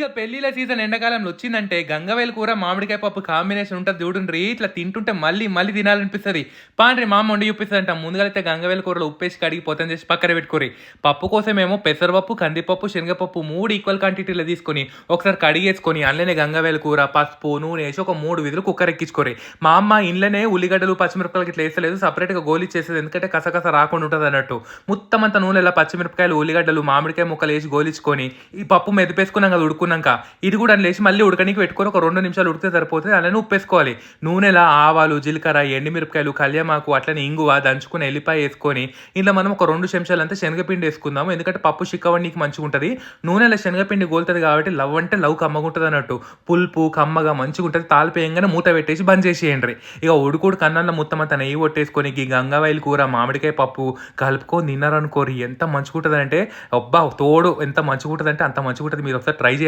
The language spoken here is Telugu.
ఇక పెళ్ళిళ్ళ సీజన్ ఎండాకాలంలో వచ్చిందంటే గంగవేలు కూర మామిడికాయ పప్పు కాంబినేషన్ ఉంటుంది చూడండి. ఇట్లా తింటుంటే మళ్ళీ మళ్ళీ తినాలనిపిస్తుంది. పాండ్రి మా అమ్మ వండి చూపిస్తుందంట. ముందుగా అయితే గంగవేలు కూరలో ఉప్పేసి కడిగి పొతం చేసి పక్కన పెట్టుకోరి. పప్పు కోసమేమో పెసరపప్పు, కందిపప్పు, శనగపప్పు 3 ఈక్వల్ క్వాంటిటీలో తీసుకొని ఒకసారి కడిగేసుకొని అందులోనే గంగవేలు కూర, పసుపు, నూనె వేసి ఒక 3 విధులు కుక్కర్ ఎక్కించుకోరి. మా అమ్మ ఇంట్లోనే ఉల్లిగడ్డలు, పచ్చిమిరపకాయలు ఇట్లా వేస్తలేదు, సపరేట్గా గోలి చేసేది. ఎందుకంటే కసకస రాకుండా ఉంటుంది అన్నట్టు. మొత్తం అంతా నూనెలా పచ్చిమిరపకాయలు, ఉల్లిగడ్డలు, మామిడికాయ ముక్కలు వేసి గోలించుకొని ఈ పప్పు మెదిపేసుకున్నాక అది ఉడుకున్నాక ఇది కూడా లేచి మళ్ళీ ఉడకనికి పెట్టుకొని ఒక 2 నిమిషాలు ఉడికితే సరిపోతుంది. అలానే ఉప్పేసుకోవాలి. నూనెలా ఆవాలు, జీలకర్ర, ఎండుమిరపకాయలు, కళ్యామాకు, అట్లనే ఇంగువ దంచుకుని ఎల్లిపాయ వేసుకొని ఇంట్లో మనం ఒక 2 చెంచాలు అంతా శనగపిండి వేసుకుందాము. ఎందుకంటే పప్పు చిక్కవడానికి మంచిగా ఉంటుంది. నూనెలో శనగపిండి గోలుతుంది కాబట్టి లవ్ అంటే లవ్ కమ్మగుంటుంది అన్నట్టు. పులుపు కమ్మగా మంచిగా ఉంటుంది. తాలిపేయంగానే మూత పెట్టేసి బంద్ చేసేయండి. ఇక ఉడుకుడు కన్నంలో మొత్తం అంతా నెయ్యి కొట్టేసుకొని ఈ గంగవాయిల కూర, మామిడికాయ పప్పు కలుపుకొని తిన్నారనుకోరి ఎంత మంచిగా ఉంటుంది అంటే అబ్బా తోడు ఎంత మంచిగా ఉంటుంది అంటే అంత మంచిగా ఉంటుంది. మీరు ఒకసారి ట్రై చేయండి.